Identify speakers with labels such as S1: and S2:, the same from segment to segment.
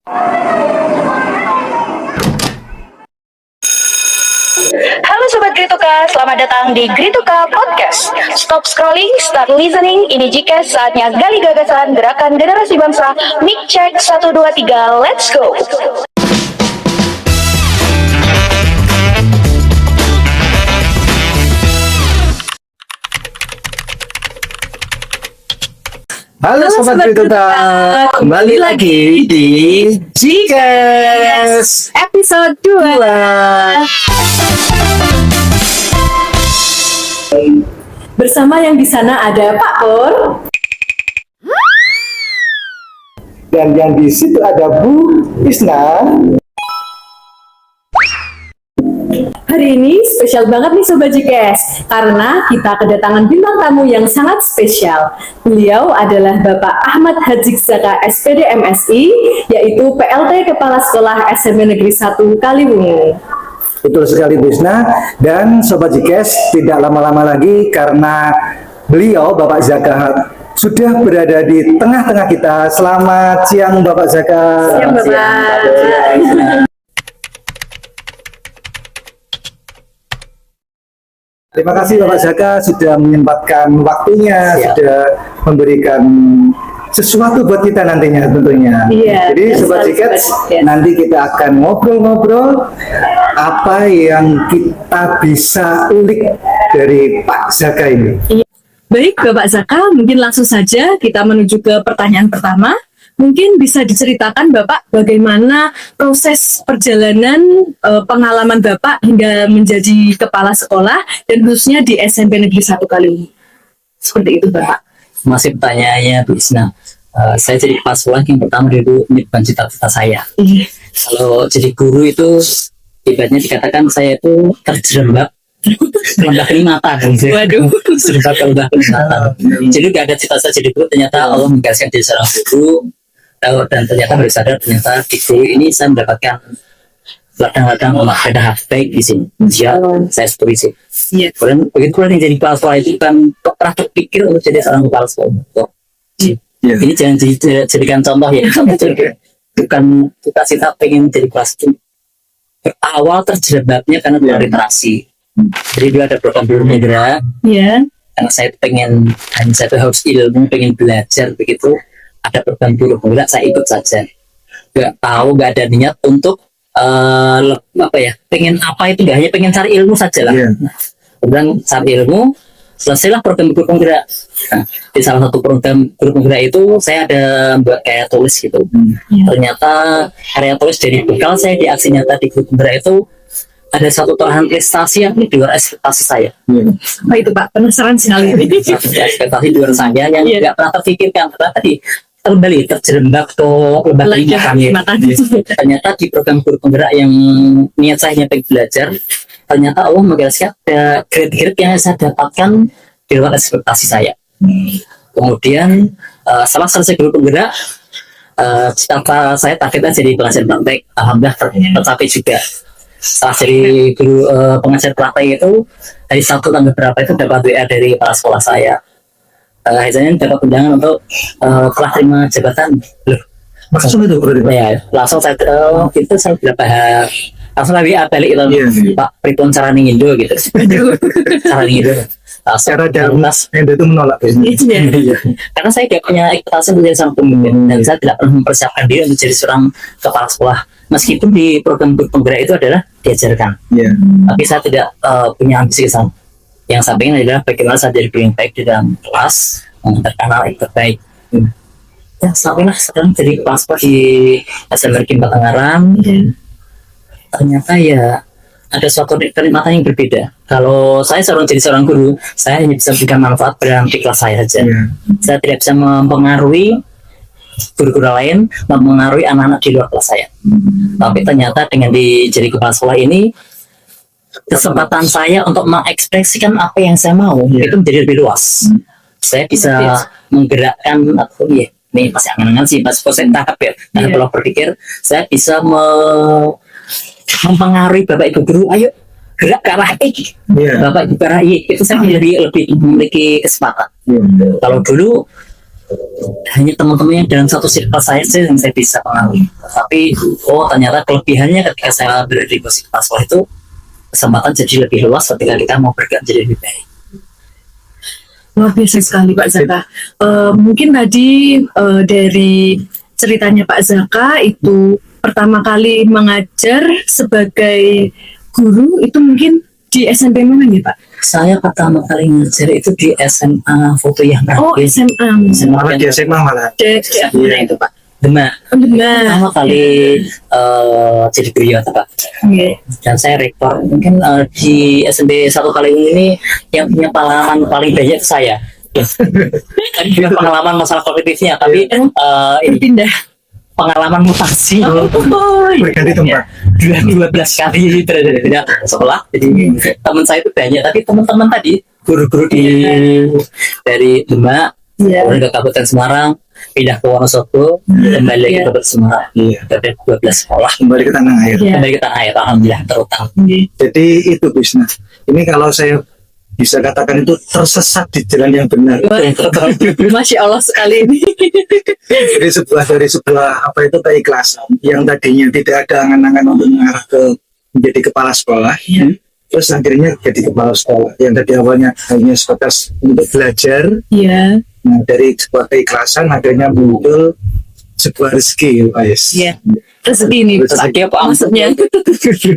S1: Halo Sobat Grituka, selamat datang di Grituka Podcast. Stop scrolling, start listening. Ini jika saatnya gali gagasan gerakan generasi bangsa. Mic check 1, 2, 3, let's go.
S2: Halo Sobat Grituka, kembali lagi di Jikas
S3: episode 2. Bersama yang di sana ada Pak Pur
S2: dan yang di situ ada Bu Isna.
S3: Hari ini spesial banget nih Sobat Jikes, karena kita kedatangan bintang tamu yang sangat spesial. Beliau adalah Bapak Ahmad Haji Zaka SPD MSI, yaitu PLT Kepala Sekolah SMP Negeri 1 Kaliwungu.
S2: Betul sekali Bu Isna. Dan Sobat Jikes, tidak lama-lama lagi karena beliau Bapak Zaka sudah berada di tengah-tengah kita. Selamat siang Bapak Zaka.
S3: Siang Bapak.
S2: Terima kasih Bapak Zaka sudah menyempatkan waktunya, sudah memberikan sesuatu buat kita nantinya tentunya.
S3: Iya,
S2: jadi Sobat Jikas, nanti kita akan ngobrol-ngobrol apa yang kita bisa ulik dari Pak Zaka ini.
S3: Baik Bapak Zaka, mungkin langsung saja kita menuju ke pertanyaan pertama. Mungkin bisa diceritakan Bapak bagaimana proses perjalanan pengalaman Bapak hingga menjadi kepala sekolah dan khususnya di SMP Negeri 1 Kaliwungu. Seperti itu Bapak.
S4: Masih pertanyaannya Bu Isna. Saya jadi kepala sekolah yang pertama itu bukan cita-cita saya. Kalau jadi guru itu ibaratnya dikatakan saya itu terjerembab kelembapan ingatan.
S3: Waduh.
S4: Kelembapan ingatan. Jadi gak ada cita-cita jadi guru, ternyata Allah menggasihkan diri seorang guru. Dan ternyata baru sadar ternyata di guru ini saya mendapatkan ladang-ladang ada baik di sini. Ya, saya setuju sih.
S3: Iya.
S4: Kemudian begitu yang jadi kepala sekolah itu kan pernah terpikir untuk jadi seorang kepala sekolah. Ini jangan jadikan contoh ya. Bukan kita cita pengen jadi kelas itu. Awal terjerembabnya karena kurang literasi. Jadi dulu ada program guru migran.
S3: Iya.
S4: Karena saya pengen, dan saya tuh harus ilmu, pengen belajar begitu. Ada program guru migran, saya ikut saja. Gak tahu, gak ada niat untuk pengen apa itu, gak hanya pengen cari ilmu saja lah. Kemudian cari ilmu, selesailah program guru penggerak. Nah, di salah satu program guru penggerak itu saya ada buat kayak tulis gitu. Ternyata area tulis dari bekal saya di aksi nyata di guru penggerak itu ada satu torehan prestasi yang di luar ekspektasi saya.
S3: Apa itu Pak? Penasaran sekali.
S4: Ekspektasi di luar saya yang tidak pernah terpikirkan. Karena tadi kembali terjerembab ke lembaga ingatan. Ternyata di program guru penggerak yang niat saya hanya pengen belajar, ternyata Allah menggasihkan ada grade-grade yang saya dapatkan di luar ekspektasi saya. Kemudian setelah selesai guru penggerak, cita saya targetnya jadi pengajar praktek. Alhamdulillah tercapai juga. Setelah jadi guru pengajar praktek itu, dari satu tanggal berapa itu dapat WA dari para sekolah saya. Akhirnya dapat undangan untuk telah terima jabatan. Loh,
S2: Langsung itu
S4: ya, langsung saya itu saya berapa langsung WA balik itu Pak Pripun cara ningindo gitu. Cara ningindo.
S2: Secara dalam itu menolak
S4: Karena saya tidak punya ekspektasi menjadi seorang pemimpin dan saya tidak pernah mempersiapkan diri untuk jadi seorang kepala sekolah. Meskipun di program guru penggerak itu adalah diajarkan, tapi saya tidak punya ambisi ke sana. Yang saya ingin adalah bagaimana saya jadi yang baik di dalam kelas, terkenal yang terbaik. Ya, sampailah sekarang jadi kepala sekolah di SMP Negeri 4 Tangerang. Ternyata ya ada suatu kenikmatan yang berbeda. Kalau saya jadi seorang guru, saya hanya bisa memberikan manfaat pada di kelas saya saja. Saya tidak bisa mempengaruhi guru-guru lain, mempengaruhi anak-anak di luar kelas saya. Tapi ternyata dengan jadi kepala sekolah ini, kesempatan saya untuk mengekspresikan apa yang saya mau itu menjadi lebih luas. Saya bisa menggerakkan atau ini masih angan-angan sih, pas saya tahap ya. Nah, kalau berpikir saya bisa mempengaruhi Bapak Ibu guru, ayo gerak ke arah I. Bapak Ibu ke arah I, itu saya menjadi lebih memiliki kesempatan. Kalau dulu hanya teman-teman yang dalam satu circle saya sih yang saya bisa pengaruhi. Tapi ternyata kelebihannya ketika saya berada di posisi kepala sekolah itu kesempatan jadi lebih luas ketika kita mau bergerak jadi lebih baik.
S3: Luar biasa sekali Pak Zaka. Mungkin tadi dari ceritanya Pak Zaka itu pertama kali mengajar sebagai guru itu mungkin di SMP mana nih Pak?
S4: Saya pertama kali ngajar itu di SMA Foto yang
S3: Oh SMA.
S2: Malah di SMA malah.
S3: Mana itu Pak?
S4: Demak.
S3: Demak.
S4: Pertama kali jadi beliau Pak.
S3: Oke.
S4: Dan saya rektor. Mungkin di SMP satu kali ini yang punya pengalaman paling banyak saya. Kan juga pengalaman masalah kognitifnya, tapi ini
S3: Pindah.
S4: pengalaman mutasi.
S2: Berganti tempat.
S4: 12 kali berada di bidang sekolah. Jadi teman saya itu banyak, tapi teman-teman tadi guru-guru dari Demak, kemudian ke Kabupaten Semarang, pindah ke Wonosobo, kembali lagi ke Kabupaten Semarang. Dari 12 sekolah
S2: Kembali ke tanah air.
S4: kembali ke tanah air, alhamdulillah terutang.
S2: Jadi itu Bisna. Ini kalau saya bisa katakan itu tersesat di jalan yang benar.
S3: Masya Allah sekali ini.
S2: Dari sebuah apa itu keikhlasan yang tadinya tidak ada angan-angan untuk mengarah ke menjadi kepala sekolah, terus akhirnya jadi kepala sekolah yang tadi awalnya hanya sebatas untuk belajar.
S3: Iya.
S2: Nah, dari sebuah keikhlasan akhirnya muncul sebuah rezeki, guys.
S3: Iya. Rezeki ini
S4: Rezeki apa
S3: maksudnya?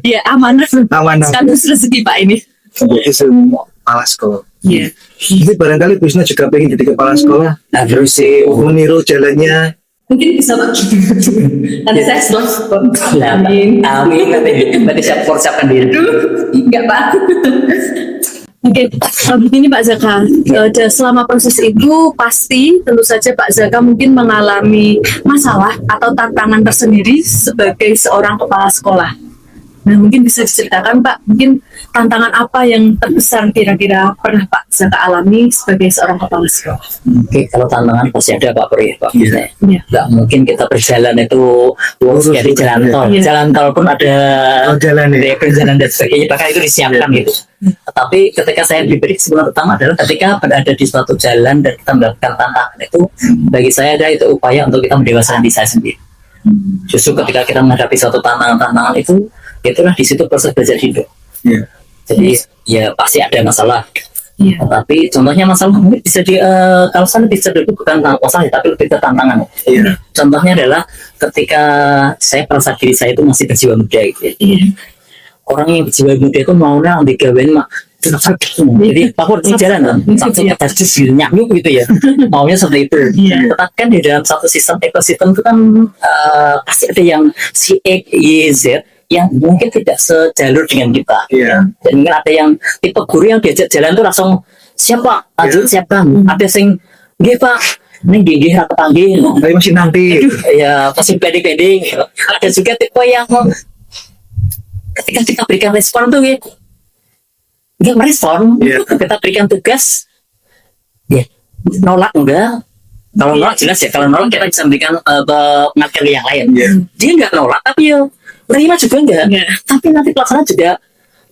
S3: Iya amanah.
S2: Amanah.
S3: Sekaligus rezeki Pak ini.
S2: Menjadi semua kepala sekolah.
S3: Iya.
S2: Jadi barangkali Bisna juga pengen jadi kepala sekolah, harus meniru jalannya.
S3: Mungkin bisa Pak. Nanti saya setelah
S4: Amin. Nanti siapkan diri.
S3: Enggak Pak. Oke, begini Pak Zaka. Selama proses itu pasti tentu saja Pak Zaka mungkin mengalami masalah atau tantangan tersendiri sebagai seorang kepala sekolah. Nah mungkin bisa diceritakan Pak, mungkin tantangan apa yang terbesar kira-kira pernah Pak Zaka alami sebagai seorang kepala sekolah?
S4: Oke, kalau tantangan pasti ada Pak Puri, Pak.
S3: Iya.
S4: Nggak mungkin kita berjalan itu lurus dari jalan tol.
S3: Iya.
S4: Jalan tol pun ada
S2: jalan ya.
S4: jalan dan sebagainya, bahkan itu disiapkan gitu. Tapi ketika saya diberi kesempatan pertama adalah ketika berada di suatu jalan dan kita mendapatkan tantangan itu, bagi saya ada itu upaya untuk kita mendewasakan diri saya sendiri. Justru ketika kita menghadapi suatu tantangan itu, itulah di situ proses belajar hidup.
S2: Iya.
S4: Jadi ya pasti ada masalah.
S3: Iya.
S4: Tapi contohnya masalah mungkin bisa kalau saya bisa dulu bukan masalah tapi lebih ke tantangan.
S2: Iya.
S4: Contohnya adalah ketika saya merasa diri saya itu masih berjiwa muda gitu.
S3: Iya.
S4: Orang yang berjiwa muda itu maunya digawain mak. Jadi pakor di jalan kan, satu terjus nyamuk gitu ya, maunya seperti itu. Tetapi kan di dalam satu sistem ekosistem itu kan pasti ada yang si X, Y, Z yang mungkin tidak sejalur dengan kita.
S2: Iya.
S4: Dan mungkin ada yang tipe guru yang diajak jalan tuh langsung siapa, lanjut siapa. Ada yang nggih Pak, ini gigi kepanggil.
S2: Tapi masih nanti.
S4: Ya pasti pending-pending. Ada juga tipe yang ketika kita berikan respon tuh ya nggak merespon. Kita berikan tugas ya nolak enggak. Kalau nolak jelas ya, kalau nolak kita bisa berikan pengertian yang lain. Dia nggak nolak tapi ya terima juga enggak. Tapi nanti pelaksanaan juga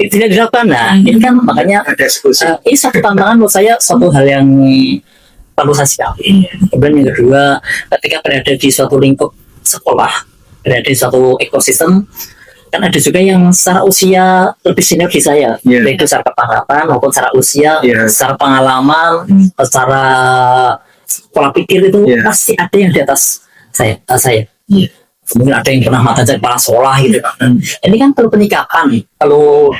S4: tidak dilakukan. Nah ini kan makanya ini satu tantangan menurut saya, suatu hal yang perlu saya sekali. Kemudian yang kedua, ketika berada di suatu lingkup sekolah, berada di suatu ekosistem, kan ada juga yang secara usia lebih senior di saya, baik itu secara kepangkatan maupun secara usia, secara pengalaman, secara pola pikir itu pasti ada yang di atas saya. Mungkin ada yang pernah mata jadi kepala sekolah gitu kan. Ini kan perlu penyikapan. Kalau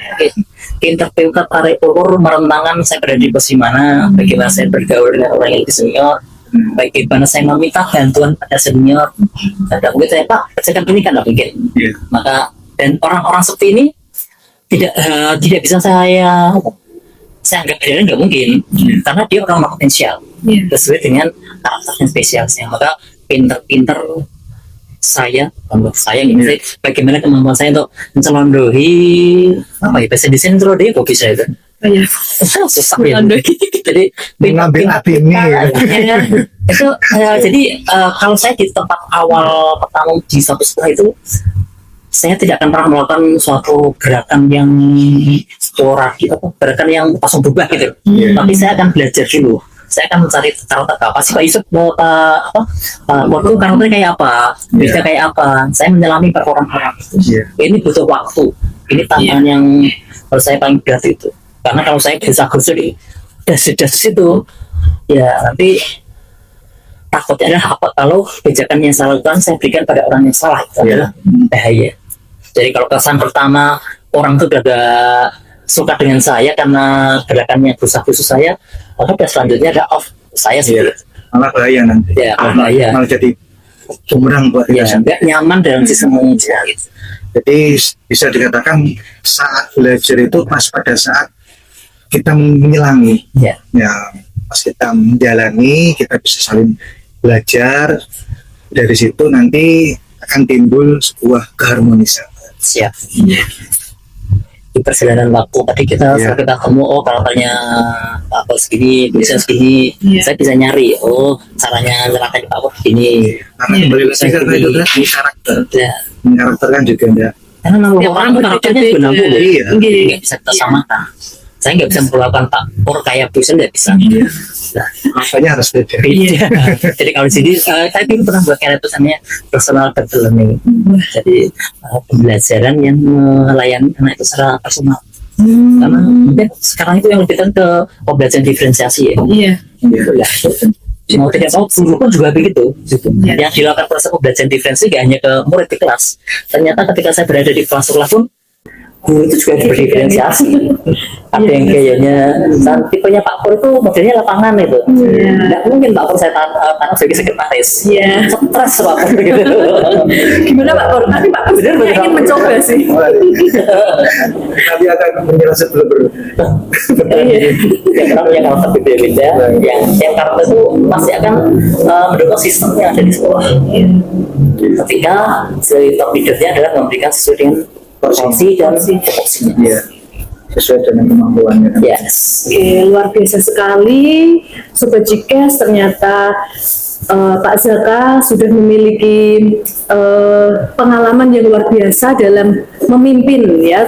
S4: interview tarik ulur merentangkan saya berada di posisi mana, bagaimana saya bergaul dengan orang yang lebih senior, bagaimana saya meminta bantuan pada senior. Tidak mungkin saya Pak, kerjakan ini kan tidak mungkin. Maka dan orang-orang seperti ini tidak bisa saya anggap dia nggak mungkin, karena dia orang potensial sesuai dengan karakter yang spesial. Maka pinter-pinter saya ini bagaimana kemampuan saya untuk mencelondohi apa ya bahasa di sini celondohi kok bisa itu susah ya. Jadi
S2: mengambil hati ini
S4: itu jadi kalau saya di tempat awal pertama di satu sekolah itu, saya tidak akan pernah melakukan suatu gerakan yang sporadis, gerakan yang langsung berubah gitu. Tapi saya akan belajar dulu. saya akan mencari karakter apa sih Pak Yusuf, waktu karakternya kayak apa, bisa kayak apa. Saya menyelami per orang-orang itu. Ini butuh waktu. Ini tantangan yang menurut saya paling berat itu. Karena kalau saya bisa kursus di das itu, ya nanti takutnya adalah apa kalau kebijakan yang saya lakukan saya berikan pada orang yang salah, itu adalah bahaya. Jadi kalau kesan pertama orang itu udah gak suka dengan saya karena gerakannya khusus saya, maka selanjutnya ada off saya sendiri.
S2: Malah bahaya nanti.
S4: Ya, bahaya.
S2: Malah jadi bumerang buat
S4: Ya,
S2: kita.
S4: nggak nyaman dalam sistem mengajar gitu.
S2: Jadi bisa dikatakan saat belajar itu pas pada saat kita menyelangi.
S4: Ya,
S2: Ya, pas kita menjalani, kita bisa saling belajar. Dari situ nanti akan timbul sebuah keharmonisan.
S4: siap. Di perjalanan waktu tadi setelah kita ketemu, oh karakternya apa segini, bisa segini, saya bisa nyari, oh caranya nyerahkan Pak Pur begini.
S2: Karena kembali lagi ke itu tadi karakter.
S4: Ya,
S2: Karakter kan juga ada.
S4: karena nama
S3: Tiap
S4: orang
S3: orang
S4: karakternya
S3: berbeda-beda.
S4: juga 60.
S2: Iya.
S4: Nggak bisa kita samakan. Saya nggak bisa memperlakukan Pak Pur kayak Busen, nggak bisa. Nah,
S2: Makanya harus beda.
S4: iya. Jadi kalau di sini saya dulu pernah buat kayak tulisannya personal development. Jadi pembelajaran yang melayani anak itu secara personal. Karena mungkin sekarang itu yang lebih ke pembelajaran diferensiasi ya.
S3: Iya.
S4: Ya. Mau tidak mau guru pun juga begitu. Yang dilakukan proses pembelajaran diferensi gak hanya ke murid di kelas. Ternyata ketika saya berada di kelas sekolah pun guru itu juga berdiferensiasi. Ada yang kayaknya tipenya Pak Pur itu modelnya lapangan itu. Nggak mungkin Pak Pur saya tanam sebagai sekretaris. Stres Pak Pur gitu.
S3: Gimana Pak Pur? Tapi Pak Pur
S4: Bener,
S3: sebenarnya ingin mencoba sih.
S2: Kami akan menjelaskan belum.
S4: Yang orang punya karakter berbeda-beda, yang karakter itu pasti akan mendukung sistem yang ada di sekolah. Ketika si top leadernya adalah memberikan sesuai dengan porsi dan porsinya.
S2: Iya. Sesuai dengan kemampuannya.
S4: Yes.
S3: Oke, luar biasa sekali Sobat Jikes. Ternyata Pak Zaka sudah memiliki pengalaman yang luar biasa dalam memimpin ya.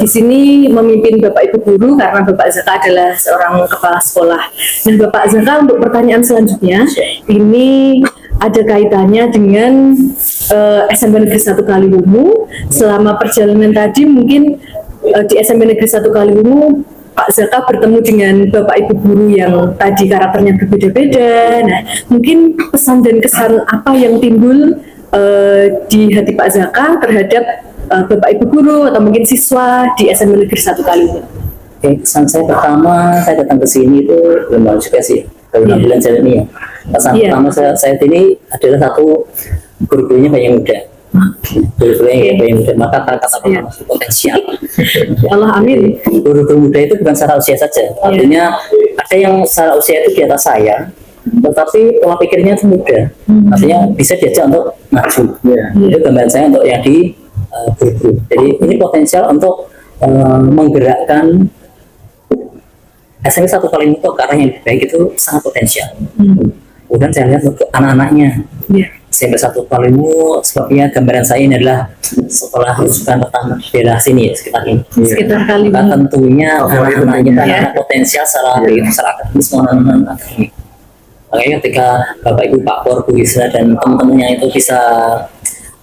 S3: Di sini memimpin Bapak Ibu guru karena Bapak Zaka adalah seorang kepala sekolah. Nah, Bapak Zaka, untuk pertanyaan selanjutnya ini ada kaitannya dengan SMP Negeri 1 Kaliwungu. Selama perjalanan tadi mungkin di SMP Negeri 1 Kaliwungu Pak Zaka bertemu dengan Bapak Ibu guru yang tadi karakternya berbeda-beda. Nah, mungkin pesan dan kesan apa yang timbul di hati Pak Zaka terhadap Bapak Ibu guru atau mungkin siswa di SMP Negeri 1 Kaliwungu?
S4: Oke, kesan saya pertama saya datang ke sini itu belum lama juga sih, baru 6 bulan saya ini ya. Kesan pertama saya ini adalah satu guru-gurunya banyak muda. Guru-gurunya banyak muda, maka kata pertama itu potensial.
S3: Ya Allah, amin.
S4: Guru-guru muda itu bukan secara usia saja, artinya ada yang secara usia itu di atas saya, tetapi pola pikirnya itu muda, artinya bisa diajak untuk maju. Itu gambaran saya untuk yang di guru-guru. Jadi ini potensial untuk menggerakkan SMP 1 Kaliwungu ke arah yang lebih baik, itu sangat potensial. Kemudian saya lihat untuk anak-anaknya SMP 1 Kaliwungu, sebabnya gambaran saya ini adalah sekolah rujukan pertama di daerah sini ya, sekitar ini.
S3: Sekitar Kaliwungu.
S4: Maka tentunya anak-anaknya anak potensial secara akademis maupun akademik. Makanya ketika Bapak Ibu Pak Pur, Bu Gisela dan teman-temannya itu bisa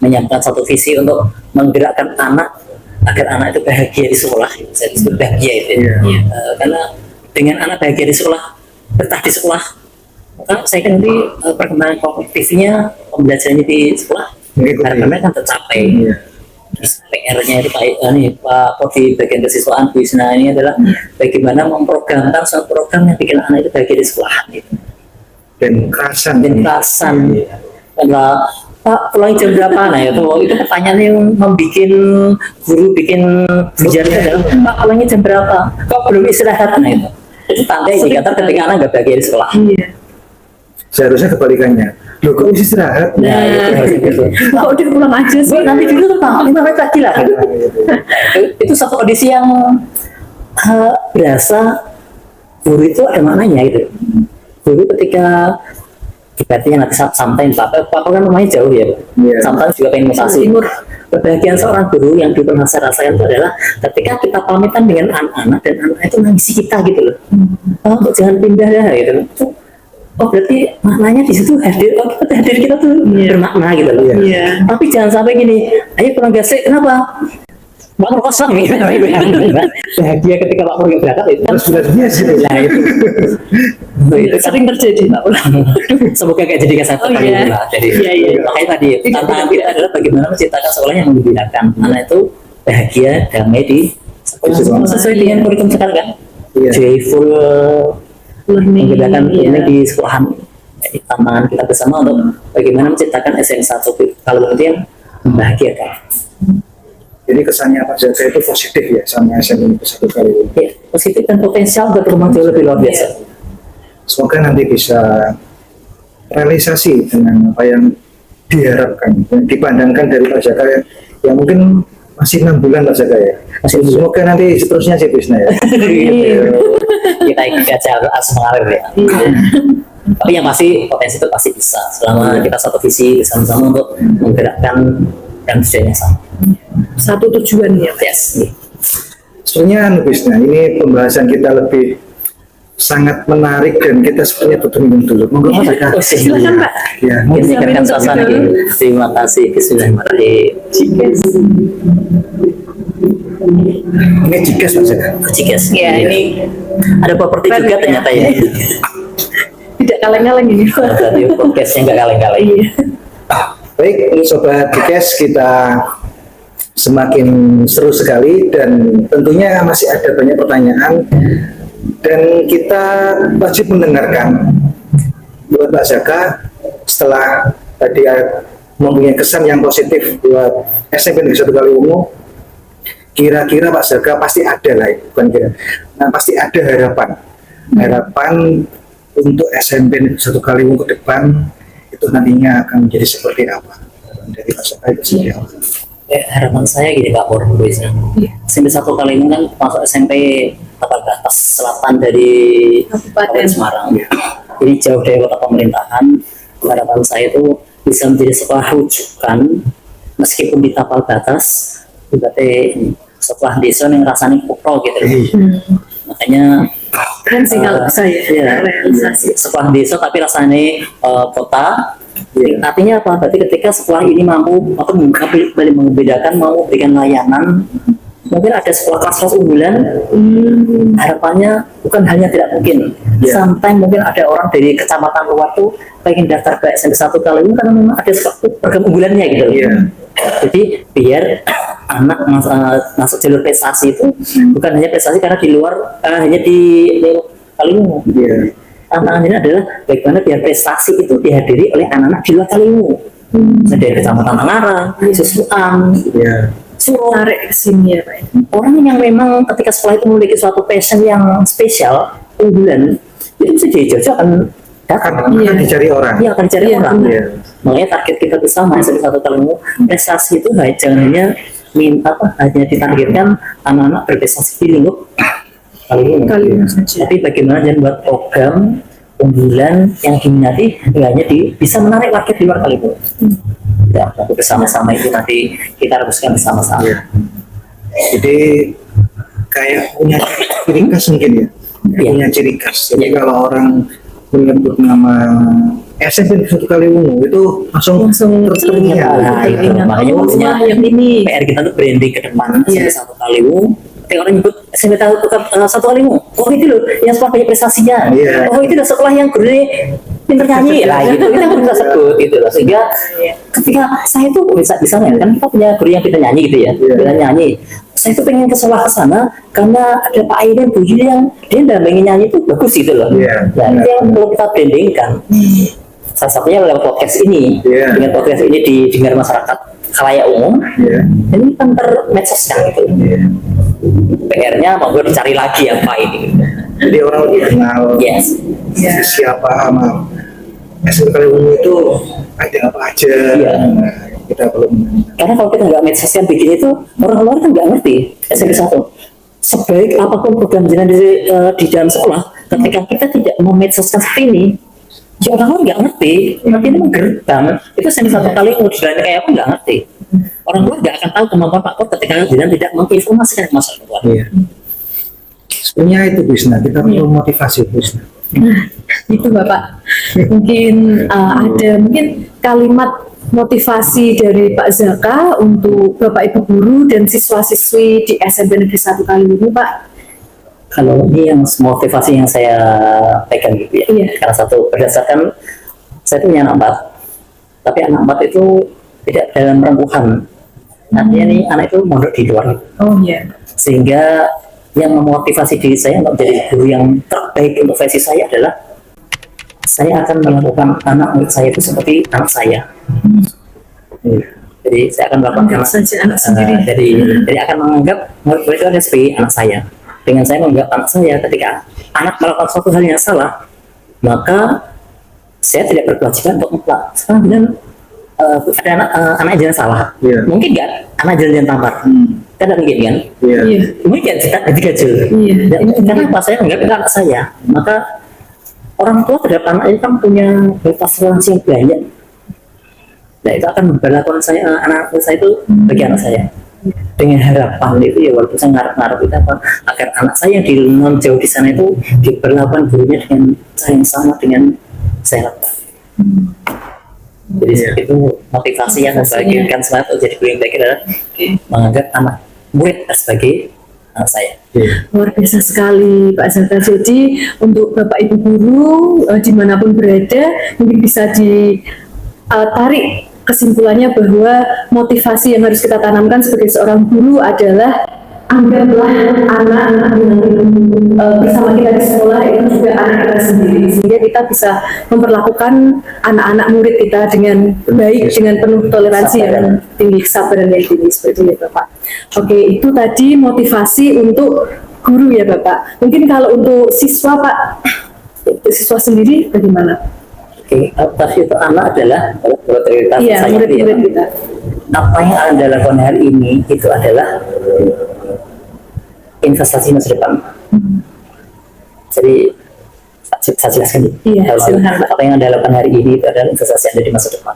S4: menyiapkan satu visi untuk menggerakkan anak agar anak itu bahagia di sekolah, saya disebut bahagia itu. Karena dengan anak bahagia di sekolah, betah di sekolah, maka saya kan nanti perkembangan kognitifnya, pembelajarannya di sekolah harapannya kan tercapai. PR-nya itu Pak Pur di bagian kesiswaan Bu Isna ini adalah bagaimana memprogramkan suatu program yang bikin anak itu bahagia di sekolah gitu.
S2: Dan kerasan.
S4: Karena Pak pulang jam berapa? Nah itu pertanyaan yang membuat guru bikin ujian itu adalah Pak pulangnya jam berapa? Kok belum istirahat? Nah itu tanda indikator ketika anak nggak bahagia di sekolah.
S2: Seharusnya kebalikannya. Loh, kok bisa istirahat?
S4: Nah itu
S3: Kok udah pulang aja sih?
S4: nanti dulu tuh Pak, 5 menit lagi lah. Itu satu kondisi yang berasa guru itu ada maknanya gitu. Guru ketika ibaratnya nanti sampai Pak kan rumahnya jauh ya, sampai juga pengen musasi. Kebahagiaan seorang guru yang pernah saya rasakan itu adalah ketika kita pamitan dengan anak-anak dan anak itu nangisi kita gitu loh. Oh, jangan pindah ya gitu. Itu oh berarti maknanya di situ hadir, oh hadir kita tuh bermakna gitu loh.
S3: Iya.
S4: Tapi jangan sampai gini, ayo pulang gasek, kenapa? Bang kosong gitu. Bahagia ketika Pak Pur berangkat itu kan
S2: sudah biasa.
S4: Nah itu. Itu kan
S3: Sering terjadi Pak Pur.
S4: semoga kayak jadi satu
S3: Oh,
S4: kali
S3: iya.
S4: lah. Jadi
S3: Iya.
S4: makanya tadi tantangan kita adalah bagaimana menciptakan sekolah yang menggembirakan. Anak itu bahagia, damai di sekolah sesuai dengan kurikulum sekarang kan.
S2: Iya.
S4: Joyful
S3: Learning.
S4: menggembirakan
S3: Iya.
S4: ini di sekolahan. Jadi tantangan kita bersama untuk bagaimana menciptakan SM1 kalau itu yang membahagiakan.
S2: Jadi kesannya Pak Zaka itu positif ya sama SMN satu kali ini.
S4: Ya, positif dan potensial berkembang jauh lebih luar biasa.
S2: Semoga nanti bisa realisasi dengan apa yang diharapkan, yang dipandangkan dari Pak Zaka yang mungkin masih 6 bulan Pak Zaka ya.
S4: Masih 6 bulan.
S2: Semoga nanti seterusnya sih Bisna ya.
S4: Kita ikut aja harus mengalir ya. Tapi yang pasti potensi itu pasti bisa selama kita satu visi bersama-sama untuk menggerakkan dan tujuannya sama.
S3: Satu tujuan ya.
S4: Yes.
S2: Sebenarnya Bisna, ini pembahasan kita lebih sangat menarik dan kita sebenarnya butuh minum dulu. Monggo Pak Zaka.
S4: Oh,
S3: Silakan Pak.
S2: Ya,
S4: Mungkin
S3: Bisa
S4: meningkatkan
S3: minum
S4: suasana
S3: terlebih
S4: ini. Terima kasih. Bismillahirrahmanirrahim.
S2: ini jigas Pak Zaka.
S4: Cikas.
S3: Ya, ini
S4: Ada properti
S3: keren
S4: juga
S3: ya.
S4: ternyata ya.
S3: tidak kaleng-kaleng ini.
S4: Tadi podcastnya nggak kaleng-kaleng.
S3: Iya.
S2: Baik, Sobat Dikes, kita semakin seru sekali dan tentunya masih ada banyak pertanyaan dan kita wajib mendengarkan buat Pak Zaka setelah tadi mempunyai kesan yang positif buat SMP Negeri 1 Kaliwungu. Kira-kira Pak Zaka pasti ada lah, bukan kira. Nah, pasti ada harapan untuk SMP Negeri 1 Kaliwungu ke depan itu nantinya akan menjadi seperti apa? Dari Pak Zaka itu seperti apa?
S4: Harapan saya gini Pak Pur, SMP 1 Kaliwungu kan masuk SMP Tapal Batas Selatan dari Kabupaten Semarang. Jadi jauh dari kota pemerintahan. Harapan saya itu bisa menjadi sekolah rujukan meskipun di Tapal Batas, berarti sekolah desa yang rasanya kopro gitu. Makanya
S3: Keren sih kalau saya
S4: iya,
S3: realisasi.
S4: sekolah desa tapi rasanya kota. Artinya apa? Berarti ketika sekolah ini mampu atau membedakan, mau memberikan layanan, mungkin ada sekolah kelas unggulan. Harapannya bukan hanya tidak mungkin, sometimes mungkin ada orang dari kecamatan luar tuh pengen daftar ke SMP 1 Kaliwungu karena memang ada program unggulannya gitu. Jadi biar anak masuk jalur prestasi itu bukan hanya prestasi karena di luar hanya di Kaliwungu. Tantangannya adalah bagaimana biar prestasi itu dihadiri oleh anak-anak di luar Kaliwungu. Dari kecamatan Tangarang, Susuan, Suro.
S3: Tarik ke sini ya Pak.
S4: Orang yang memang ketika sekolah itu memiliki suatu passion yang spesial, unggulan, itu bisa dijajakan
S2: Akan dicari orang.
S4: Iya, akan dicari orang.
S2: Iya.
S4: Makanya target kita bersama SMP 1 Kaliwungu, prestasi itu jangan hanya hanya ditargetkan anak-anak berprestasi di lingkup
S3: Kaliwungu saja.
S4: tapi bagaimana dia buat program unggulan yang diminati hanya bisa menarik warga di luar Kaliwungu. Ya, bersama-sama itu nanti kita rumuskan bersama-sama.
S2: Jadi kayak punya ciri khas mungkin ya. Punya ciri khas. Jadi kalau orang menyebut nama SMP 1 Kaliwungu itu langsung
S4: Ya, itu makanya maksudnya
S3: yang ini.
S4: PR kita tuh branding ke depan SMP 1 Kaliwungu. Ketika orang nyebut SMP 1 Kaliwungu, oh itu loh yang sekolah banyak prestasinya. Oh itu loh sekolah yang gurunya pinter nyanyi lah gitu. Kita bisa sebut gitu loh. Sehingga ketika saya tuh bisa kan kita punya guru yang pinter nyanyi gitu ya, pinter nyanyi. Saya tuh pengen ke sekolah ke sana karena ada Pak Aida dan Bu Yuli yang dia pengen nyanyi itu bagus gitu loh. Nah itu yang perlu kita brandingkan. Salah satunya lewat podcast ini. Dengan podcast ini didengar masyarakat khalayak umum. Ini kan termedsoskan gitu. PR-nya mau dicari lagi apa ini.
S2: Jadi orang lebih kenal siapa sama SMP Kaliwungu itu ada apa aja. Nah, kita belum.
S4: Karena kalau kita nggak medsoskan bikin itu, orang luar kan nggak ngerti SMP 1. Sebaik apapun program jenengan di dalam sekolah, ketika kita tidak memedsoskan seperti ini, ya orang luar nggak ngerti. Nanti ini menggerbang. Itu SMP 1 Kaliwungu jalannya kayak apa nggak ngerti. Orang luar nggak akan tahu kemampuan Pak Kor ketika jenengan tidak menginformasikan ke masyarakat luar.
S2: Sebenarnya itu Bisna, kita perlu motivasi Bisna.
S3: Itu Bapak. Mungkin ada mungkin kalimat motivasi dari Pak Zaka untuk Bapak Ibu guru dan siswa-siswi di SMP Negeri 1 Kaliwungu, Pak.
S4: Kalau ini yang motivasi yang saya pegang gitu ya.
S3: Iya.
S4: Karena satu, berdasarkan saya punya anak 4, tapi anak 4 itu tidak dalam rengkuhan. Artinya nih anak itu mondok di luar.
S3: Oh iya.
S4: Sehingga yang memotivasi diri saya untuk menjadi guru yang terbaik untuk versi saya adalah saya akan melakukan anak murid saya itu seperti anak saya. Jadi saya akan melakukan
S3: Anggap saja anak sendiri.
S4: jadi akan menganggap murid itu ada sebagai anak saya. Dengan saya menganggap anak saya, ketika anak melakukan suatu hal yang salah, maka saya tidak berkewajiban untuk mutlak. Sekarang bilang ada anak jalan salah, mungkin nggak anak jalan tampar, kan mungkin kan?
S3: Iya.
S4: Mungkin kita gajul.
S3: Iya.
S4: Karena pas saya menganggap itu anak saya, maka orang tua terhadap anaknya kan punya toleransi yang banyak. Nah itu akan berlakukan saya anak saya itu bagi anak saya dengan harapan itu ya, walaupun saya ngarep-ngarep itu apa, agar anak saya yang di non jauh di sana itu diperlakukan gurunya dengan cara yang sama dengan saya lakukan. Jadi seperti itu motivasi yang membagikan semangat untuk jadi guru yang baik adalah menganggap anak murid sebagai anak saya.
S3: Luar biasa sekali Pak Zaka. Jadi untuk Bapak Ibu guru dimanapun berada, mungkin bisa ditarik kesimpulannya bahwa motivasi yang harus kita tanamkan sebagai seorang guru adalah anggaplah anak-anak yang bersama kita di sekolah itu juga anak kita sendiri, sehingga kita bisa memperlakukan anak-anak murid kita dengan baik, dengan penuh toleransi yang tinggi, kesabaran yang tinggi, seperti itu Bapak. Oke, itu tadi motivasi untuk guru ya Bapak. Mungkin kalau untuk siswa Pak, siswa sendiri bagaimana?
S4: Oke, motivasi itu anak adalah prioritas
S3: Iya,
S4: saya.
S3: murid-murid kita.
S4: Apa yang Anda lakukan hari ini itu adalah investasi masa depan. Jadi saya jelaskan.
S3: Iya, silakan, Pak.
S4: Apa yang Anda lakukan hari ini itu adalah investasi Anda di masa depan.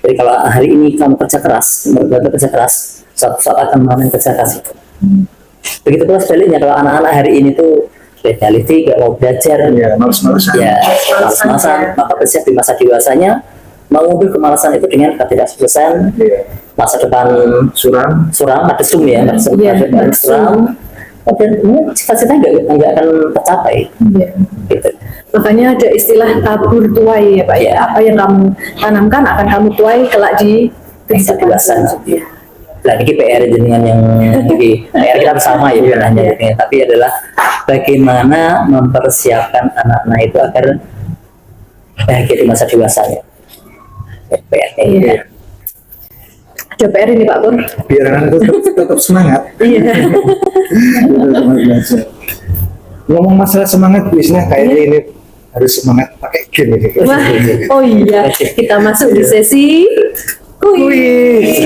S4: Jadi kalau hari ini kamu kerja keras, kerja keras, suatu saat akan mengalami kerja keras itu. Begitu pula sebaliknya, kalau anak-anak hari ini tuh reality, gak mau belajar,
S2: Males-malesan.
S4: males-malesan, maka bersiap di masa dewasanya mengubah kemalasan itu dengan ketidaksuksesan, masa depan suram, ada sum ya, suram, dan cita-cita nggak akan tercapai. Gitu.
S3: Makanya ada istilah tabur tuai ya Pak ya. Apa yang kamu tanamkan akan kamu tuai kelak di
S4: Masa dewasa. Nah, ini PR dengan yang PR kita bersama ya, bukan hanya ini, tapi adalah bagaimana mempersiapkan anak-anak itu agar bahagia di masa dewasanya. PR
S3: Iya. Ada PR ini Pak Pur.
S2: Biar anak tetap semangat.
S3: Iya.
S2: Ngomong masalah semangat, biasanya kayaknya ini harus semangat pakai game ini.
S3: Wah, oh iya, kita masuk di sesi kuis.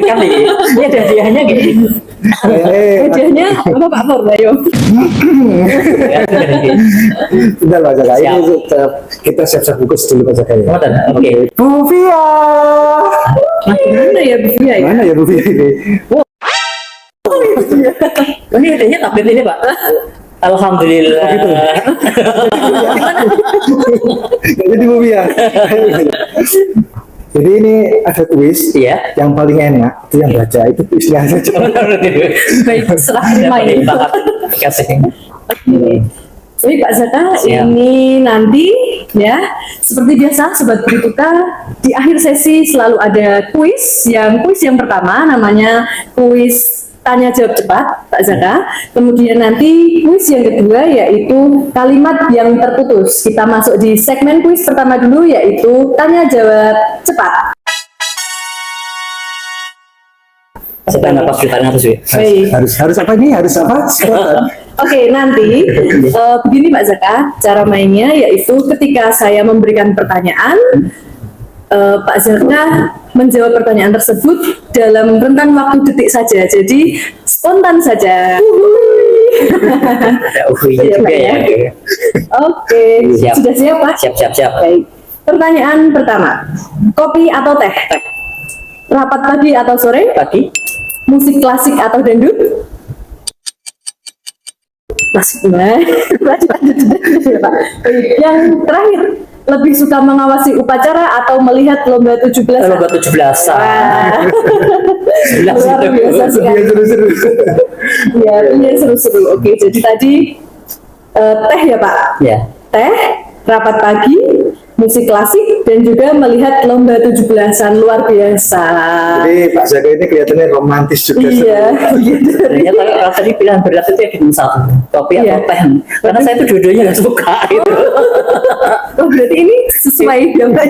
S4: kali ini ada hadiahnya gitu.
S3: Hadiahnya apa Pak Pur? Ayo.
S2: Udah lah, Jaka. Ini kita siap-siap bungkus dulu Pak Jaka ya.
S4: Oke.
S2: Bu Fia!
S3: Mana ya Bu Fia ya?
S2: Mana ya Bu Fia ini?
S4: Ini hadiahnya tablet ini Pak. Alhamdulillah.
S2: Jadi Bu Fia. Jadi ini ada kuis,
S4: Iya.
S2: yang paling enak itu yang baca, itu kuisnya saja.
S3: Baik, serah terima ini. Jadi Pak Zaka,
S4: Siap.
S3: ini nanti ya seperti biasa Sobat Berituka, di akhir sesi selalu ada kuis yang pertama namanya kuis tanya jawab cepat Pak Zaka. Kemudian nanti kuis yang kedua yaitu kalimat yang terputus. Kita masuk di segmen kuis pertama dulu yaitu tanya jawab cepat.
S4: Setelah napas ditanya terus ya.
S3: Baik.
S2: Harus apa ini? Harus apa? Spontan.
S3: Oke, nanti begini Pak Zaka, cara mainnya yaitu ketika saya memberikan pertanyaan, Pak Zaka menjawab pertanyaan tersebut dalam rentang waktu detik saja, jadi spontan saja.
S4: Ada uhunya juga ya.
S3: Oke,
S4: Siap.
S3: sudah siap Pak?
S4: Siap.
S3: Baik. Pertanyaan pertama, kopi atau teh? Rapat pagi atau sore?
S4: Pagi,
S3: Musik klasik atau dangdut? Klasik. Nah, lanjut ya, Pak. Yang terakhir, lebih suka mengawasi upacara atau melihat lomba 17-an?
S4: Lomba 17-an.
S3: Wah.
S4: Jelas
S3: Luar
S4: itu.
S3: biasa sekali.
S2: seru-seru.
S3: Ya, ini seru-seru. Oke, jadi tadi teh ya Pak?
S4: Ya.
S3: Teh, rapat pagi, musik klasik, dan juga melihat lomba 17-an. Luar biasa.
S2: Jadi Pak Zaka ini kelihatannya romantis juga.
S3: Iya.
S4: Sebenarnya kalau tadi pilihan berat itu ya cuma satu, kopi
S3: Iya.
S4: atau teh. Karena saya tuh dua-duanya nggak suka gitu.
S3: Oh, berarti ini sesuai ya Pak?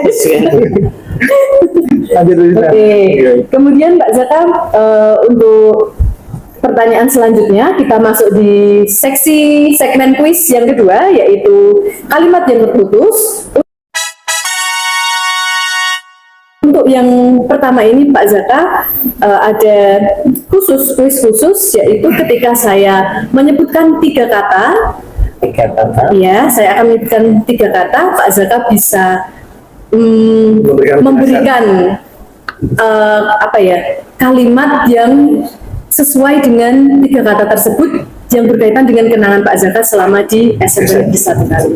S2: Lanjut, Rizna.
S3: Oke, kemudian Mbak Zaka, untuk pertanyaan selanjutnya kita masuk di seksi segmen kuis yang kedua, yaitu kalimat yang terputus. Untuk yang pertama ini Pak Zaka, ada kuis khusus, yaitu ketika saya menyebutkan 3 kata,
S4: 3 kata.
S3: ya saya akan menyebutkan 3 kata, Pak Zaka bisa memberikan apa ya, kalimat yang sesuai dengan 3 kata tersebut yang berkaitan dengan kenangan Pak Zaka selama di SMP di 1 kali.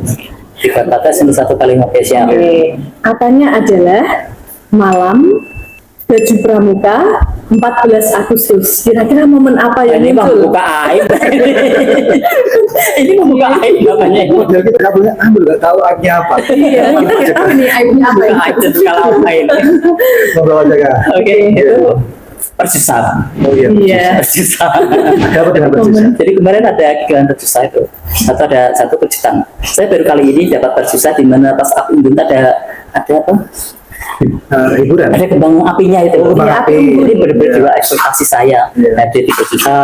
S4: 3 kata satu kalimat spesial.
S3: Oke, katanya adalah malam, baju pramuka, 14 Agustus. Kira-kira momen apa yang
S4: Ini
S3: muncul?
S4: membuka aib. Ini membuka aib namanya.
S2: Model kita nggak punya ambil, nggak tahu aibnya apa.
S3: Iya, kita nggak tahu nih aibnya apa ya.
S4: Membuka aib dan segala apa ini.
S2: Ngobrol aja Kak.
S4: Oke, itu persusah.
S2: Oh iya.
S3: Iya.
S4: Persusah.
S2: Ada apa dengan persusah?
S4: Jadi kemarin ada kegiatan persusah itu, atau ada satu kejutan. Saya baru kali ini dapat persusah di mana pas aku undun ada apa?
S2: Hiburan.
S4: Ada kembang apinya itu.
S2: Oh, kembang api.
S4: Jadi benar-benar juga ekspektasi saya.
S2: Iya.
S4: Ada 3 juta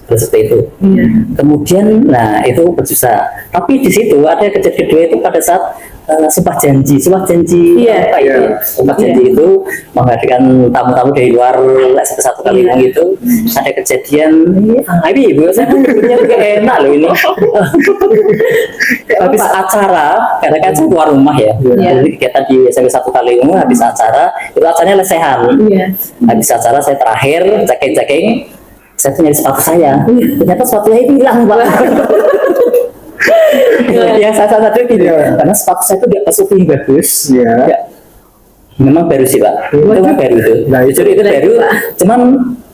S4: seperti itu.
S3: Iya.
S4: Kemudian, nah itu bersusah. Tapi di situ ada kejadian kedua itu pada saat sumpah janji
S3: Iya.
S4: apa itu?
S2: Iya.
S4: Sumpah janji itu menghadirkan tamu-tamu dari luar satu kali
S3: Iya.
S4: gitu. Ada kejadian, ini ibu saya punya juga enak loh ini. Habis acara, karena kan saya keluar rumah ya.
S3: Iya.
S4: Jadi kegiatan di SMP 1 kali ini habis acara, itu acaranya lesehan.
S3: Iya.
S4: Habis acara saya terakhir checking, saya tuh nyari sepatu saya. Ternyata sepatunya hilang, Pak. Ya satu itu karena sepatu saya itu di atas UPI bagus.
S2: Iya.
S4: Ya. Memang baru sih Pak. Itu memang baru itu.
S2: Nah,
S4: Jujur itu baru. Cuman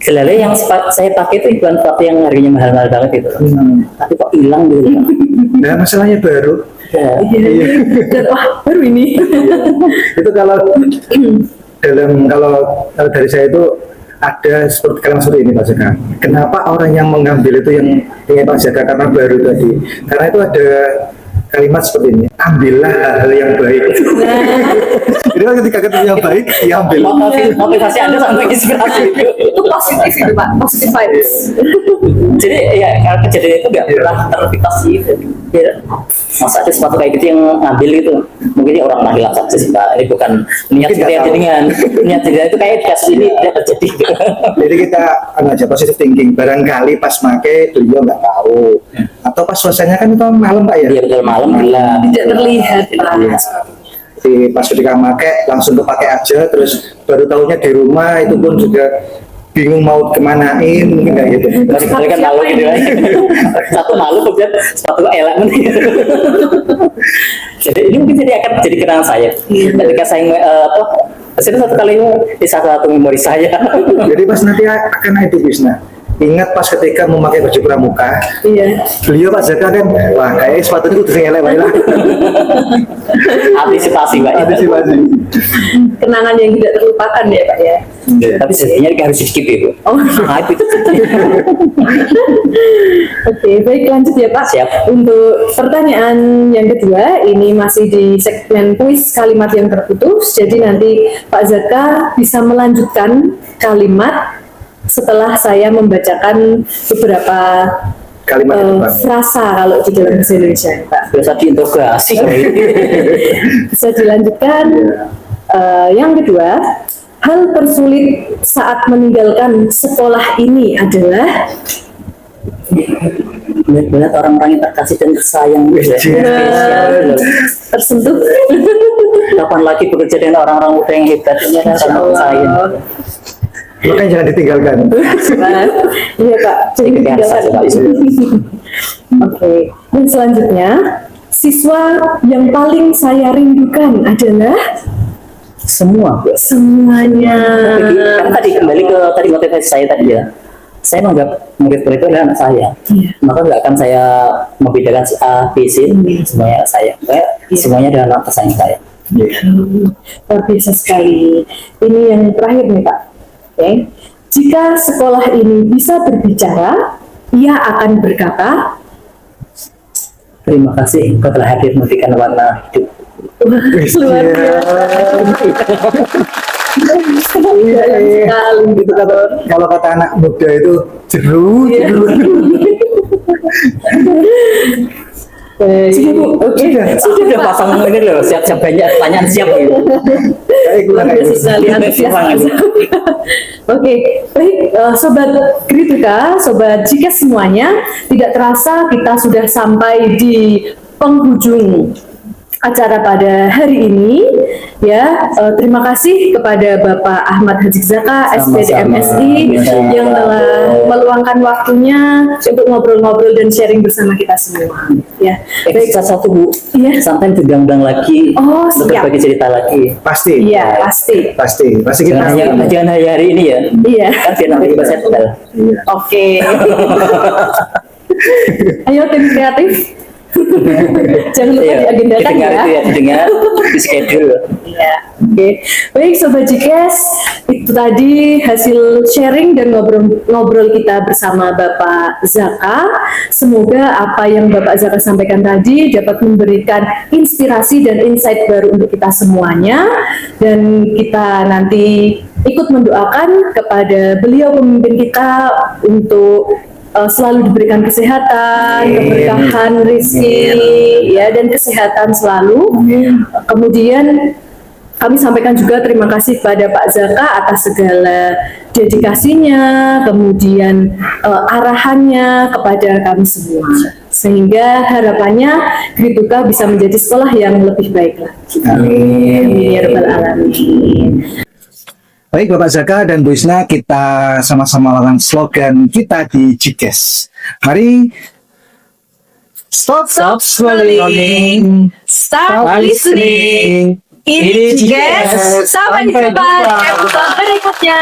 S4: gelalnya yang saya pakai itu bukan sepatu yang harganya mahal-mahal banget itu. Tapi kok hilang gitu Pak.
S2: Nah masalahnya baru.
S4: Ya.
S3: Iya. Dan wah, baru ini.
S2: Itu kalau kalau dari saya itu ada seperti kalimat seperti ini Pak Jaka. Kenapa orang yang mengambil itu yang Pak Jaka karena baru tadi? Karena itu ada kalimat seperti ini. Ambillah hal-hal yang baik. Jadi kan ketika ketemu yang baik, diambil.
S4: Motivasi Anda sampai inspirasi itu.
S3: Itu positif itu Pak, positif vibes.
S4: Jadi ya kalau kejadian itu nggak pernah terpikasi gitu. Ya, masa ada sepatu kayak gitu yang ngambil gitu. Mungkin dia orang hilang saja sih Pak. Ini bukan niat
S2: Mungkin nggak
S4: seperti
S2: tahu.
S4: dengan niat tidak itu kayak kasus ini tidak terjadi. Gitu.
S2: Jadi kita aja positive thinking. Barangkali pas make beliau nggak tahu. Atau pas suasananya kan itu malam Pak ya.
S4: Dia betul malam gelap.
S3: Tidak terlihat Pak.
S2: Jadi pas ketika make langsung kepake aja. Terus baru tahunya di rumah itu pun juga bingung mau kemanain mungkin kayak gitu.
S4: Masih kan malu gitu kan. Satu malu kemudian sepatu elek gitu. Jadi ini mungkin akan jadi kenangan saya. Ketika saya Itu satu kali di salah satu memori saya.
S2: Jadi pas nanti akan itu Bisna. Ingat pas ketika memakai baju pramuka,
S3: Iya.
S2: beliau Pak Jaka kan, wah kayaknya sepatu itu udah elek wae lah.
S4: Antisipasi Pak.
S2: Antisipasi.
S3: Kenangan yang tidak terlupakan ya Pak ya.
S4: Tapi sebenarnya harus di skip itu.
S3: Oh.
S4: Hype itu.
S3: Oke, baik lanjut ya Pak.
S4: Siap.
S3: Untuk pertanyaan yang kedua, ini masih di segmen kuis kalimat yang terputus. Jadi nanti Pak Zaka bisa melanjutkan kalimat setelah saya membacakan beberapa
S2: Kalimat yang tepat.
S3: frasa kalau di dalam bahasa Indonesia Pak.
S4: Biasa diintegrasi.
S3: Bisa dilanjutkan. Yang kedua, hal tersulit saat meninggalkan sekolah ini adalah
S4: Melihat orang-orang yang terkasih dan tersayang.
S3: tersentuh.
S4: Kapan lagi bekerja dengan orang-orang muda yang hebat ini kan orang tersayang.
S2: Makanya jangan ditinggalkan.
S3: Iya Kak, jadi ketinggalan. Oke, dan selanjutnya siswa yang paling saya rindukan adalah
S4: Semua.
S3: semuanya.
S4: Kan tadi kembali ke tadi motivasi saya tadi ya. Saya menganggap murid-murid itu adalah anak saya.
S3: Iya.
S4: Maka nggak akan saya membedakan si A, B, C, semuanya anak saya. Kayak semuanya adalah anak kesayangan saya.
S3: Luar biasa sekali. Ini yang terakhir nih Pak. Oke. Jika sekolah ini bisa berbicara, ia akan berkata,
S4: Terima kasih engkau telah hadir memberikan warna hidup.
S3: luar biasa.
S2: Gitu kalau kata anak muda itu jeru.
S3: Oke.
S4: Sudah pasang ini loh, siap-siap banyak pertanyaan siap gitu.
S3: Luar biasa sekali antusias. Oke, baik sobat Kritika, sobat Jika semuanya, tidak terasa kita sudah sampai di penghujung acara pada hari ini ya. Terima kasih kepada Bapak Ahmad Haji Zaka SPD MSI yang telah meluangkan waktunya untuk ngobrol-ngobrol dan sharing bersama kita semua ya. Baik,
S4: Satu Bu,
S3: Iya.
S4: sampai diundang lagi,
S3: Oh,
S4: untuk
S3: siap.
S4: bagi cerita lagi.
S2: Pasti.
S3: Iya pasti.
S2: Pasti kita.
S4: Jangan hanya hari ini ya.
S3: Iya.
S4: Kan biar nanti kita settle.
S3: Oke. Ayo tim kreatif. Jangan lupa
S4: Iya,
S3: diagendakan
S4: didengar
S3: ya.
S4: itu ya, didengar di schedule.
S3: Iya. Oke. Baik Sobat Jikes, itu tadi hasil sharing dan ngobrol kita bersama Bapak Zaka. Semoga apa yang Bapak Zaka sampaikan tadi dapat memberikan inspirasi dan insight baru untuk kita semuanya, dan kita nanti ikut mendoakan kepada beliau pemimpin kita untuk selalu diberikan kesehatan, keberkahan rezeki, ya, dan kesehatan selalu. Kemudian kami sampaikan juga terima kasih kepada Pak Zaka atas segala dedikasinya, kemudian arahannya kepada kami semua, sehingga harapannya Grituka bisa menjadi sekolah yang lebih baik lagi. Amin. Ya Rabbal Alamin.
S2: Baik Bapak Zaka dan Bu Isna, kita sama-sama lakukan slogan kita di Jikes. Mari
S3: Stop scrolling, stop listening. Ini Jikes. Sampai jumpa episode berikutnya.